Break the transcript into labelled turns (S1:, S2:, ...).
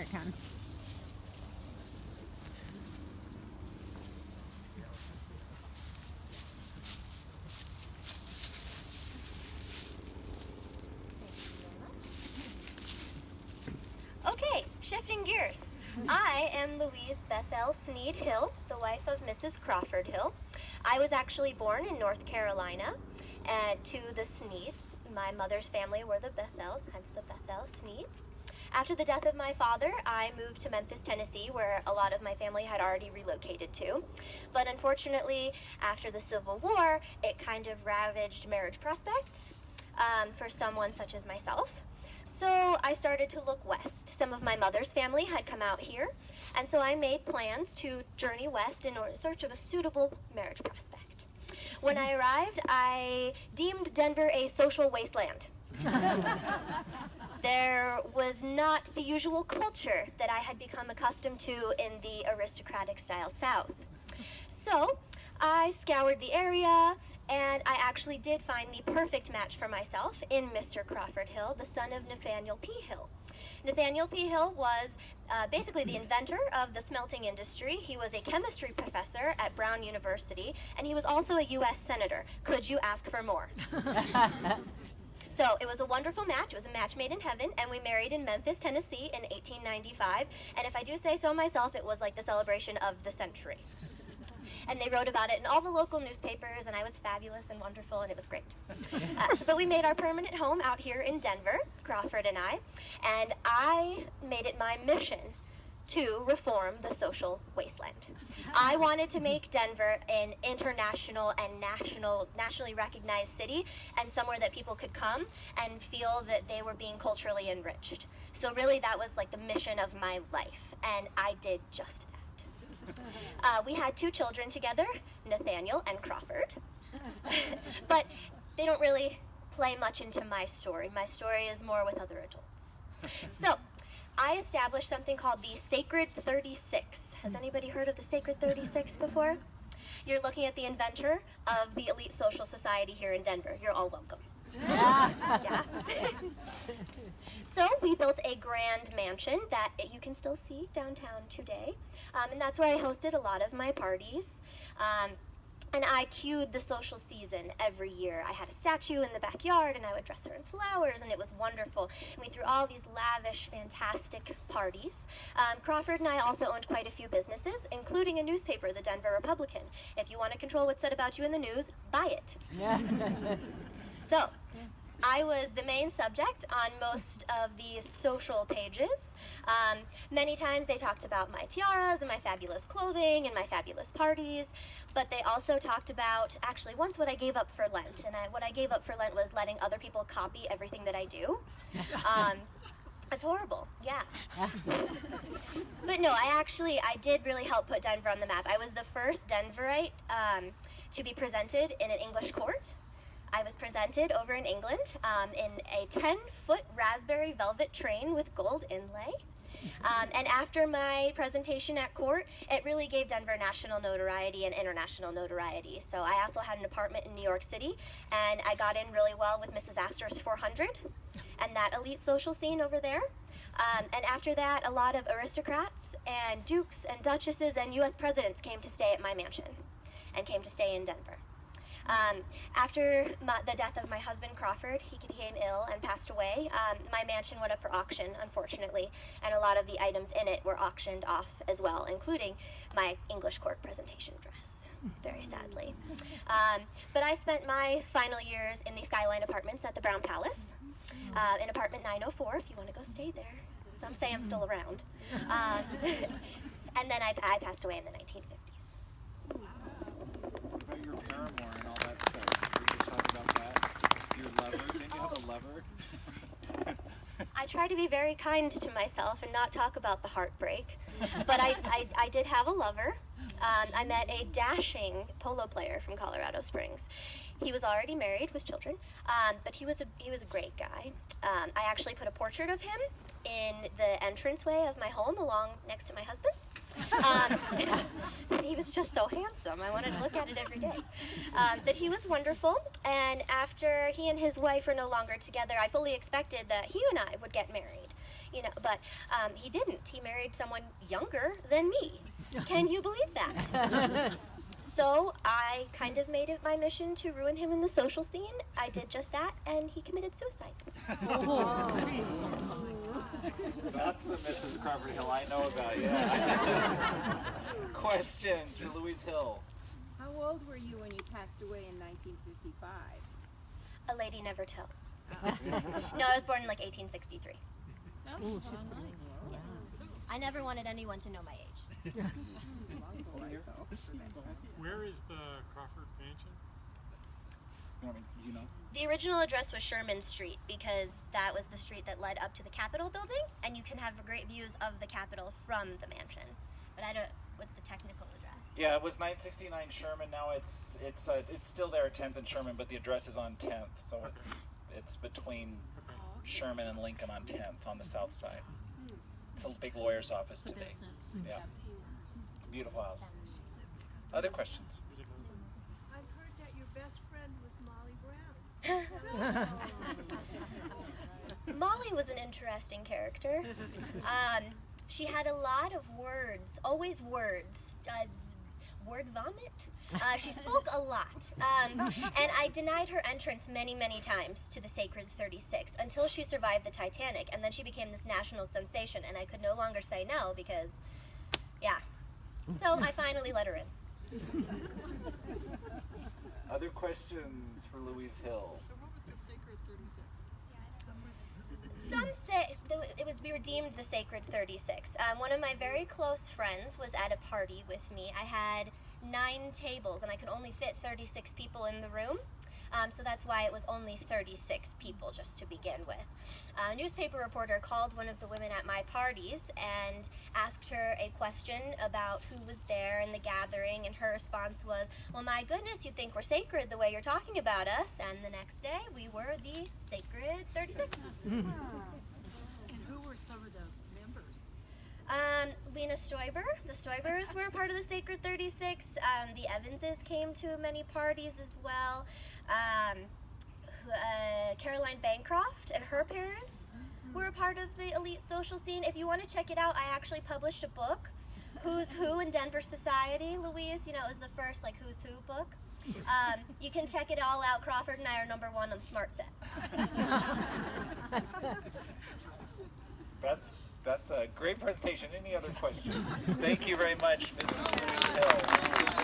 S1: it comes.
S2: Okay, shifting gears. I am Louise Bethel Sneed Hill, the wife of Mrs. Crawford Hill. I was actually born in North Carolina to the Sneeds. My mother's family were the Bethels, hence the Bethel Sneeds. After the death of my father, I moved to Memphis, Tennessee, where a lot of my family had already relocated to. But unfortunately, after the Civil War, it kind of ravaged marriage prospects for someone such as myself. So I started to look west. Some of my mother's family had come out here, and so I made plans to journey west in search of a suitable marriage prospect. When I arrived, I deemed Denver a social wasteland. There was not the usual culture that I had become accustomed to in the aristocratic style South. So I scoured the area, and I actually did find the perfect match for myself in Mr. Crawford Hill, the son of Nathaniel P. Hill. Nathaniel P. Hill was basically the inventor of the smelting industry. He was a chemistry professor at Brown University, and he was also a U.S. Senator. Could you ask for more? So it was a wonderful match. It was a match made in heaven, and we married in Memphis, Tennessee in 1895. And if I do say so myself, it was like the celebration of the century. And they wrote about it in all the local newspapers, and I was fabulous and wonderful, and it was great. But we made our permanent home out here in Denver, Crawford and I made it my mission to reform the social wasteland. I wanted to make Denver an international and nationally recognized city, and somewhere that people could come and feel that they were being culturally enriched. So really that was like the mission of my life, and I did just that. We had 2 children together, Nathaniel and Crawford. But they don't really play much into my story. My story is more with other adults. So I established something called the Sacred 36. Has anybody heard of the Sacred 36 before? You're looking at the inventor of the elite social society here in Denver. You're all welcome. Yeah. So we built a grand mansion that you can still see downtown today, and that's where I hosted a lot of my parties. And I cued the social season every year. I had a statue in the backyard, and I would dress her in flowers, and it was wonderful. And we threw all these lavish, fantastic parties. Crawford and I also owned quite a few businesses, including a newspaper, the Denver Republican. If you want to control what's said about you in the news, buy it. So I was the main subject on most of the social pages. Many times they talked about my tiaras and my fabulous clothing and my fabulous parties, but they also talked about, actually once, what I gave up for Lent. And what I gave up for Lent was letting other people copy everything that I do. It's horrible, yeah. But no, I did really help put Denver on the map. I was the first Denverite to be presented in an English court. I was presented over in England in a 10-foot raspberry velvet train with gold inlay. And after my presentation at court, it really gave Denver national notoriety and international notoriety. So I also had an apartment in New York City, and I got in really well with Mrs. Astor's 400 and that elite social scene over there. And after that, a lot of aristocrats and dukes and duchesses and U.S. presidents came to stay at my mansion and came to stay in Denver. After the death of my husband, Crawford, he became ill and passed away. My mansion went up for auction, unfortunately, and a lot of the items in it were auctioned off as well, including my English court presentation dress, very sadly. But I spent my final years in the Skyline Apartments at the Brown Palace, in apartment 904, if you want to go stay there. Some say I'm still around. And then I passed away in the 1950s.
S3: About your paramour and all that stuff. Can you talk about that? Your lover? Didn't you have a lover?
S2: I try to be very kind to myself and not talk about the heartbreak. But I did have a lover. I met a dashing polo player from Colorado Springs. He was already married with children, but he was a great guy. I actually put a portrait of him in the entranceway of my home along next to my husband's. He was just so handsome. I wanted to look at it every day. But he was wonderful, and after he and his wife were no longer together, I fully expected that he and I would get married. but he didn't. He married someone younger than me. Can you believe that? So I kind of made it my mission to ruin him in the social scene. I did just that, and he committed suicide.
S3: That's the Mrs. Crawford Hill I know about, yeah. Questions for Louise Hill?
S1: How old were you when you passed away in 1955?
S2: A lady never tells. No, I was born in like 1863.
S1: Oh, she's pretty.
S2: Yes. I never wanted anyone to know my age.
S4: Where is the Crawford Mansion?
S3: You know?
S2: The original address was Sherman Street because that was the street that led up to the Capitol building, and you can have great views of the Capitol from the mansion. But I don't. What's the technical address?
S3: Yeah, it was 969 Sherman. Now it's still there at 10th and Sherman, but the address is on 10th, so it's between Sherman and Lincoln on 10th on the south side. It's a big lawyer's office today. Yeah, beautiful house. Other questions?
S5: I've heard that your best friend was Molly Brown.
S2: Molly was an interesting character. She had a lot of words, always words. Word vomit? She spoke a lot. And I denied her entrance many, many times to the Sacred 36 until she survived the Titanic, and then she became this national sensation, and I could no longer say no because, yeah. So I finally let her in.
S3: Other questions for Louise Hill?
S5: So what was the Sacred 36?
S2: Some say we redeemed the Sacred 36. One of my very close friends was at a party with me. I had 9 tables, and I could only fit 36 people in the room. So that's why it was only 36 people just to begin with. A newspaper reporter called one of the women at my parties and asked her a question about who was there in the gathering, and her response was, "Well, my goodness, you'd think we're sacred the way you're talking about us." And the next day, we were the Sacred 36.
S5: And who were some of the members?
S2: Lena Stoiber. The Stoibers were part of the Sacred 36. The Evanses came to many parties as well. Caroline Bancroft and her parents were a part of the elite social scene. If you want to check it out, I actually published a book, Who's Who in Denver Society. Louise, it was the first Who's Who book. You can check it all out. Crawford and I are #1 on Smart Set.
S3: That's a great presentation. Any other questions? Thank you very much, Mrs. Hill.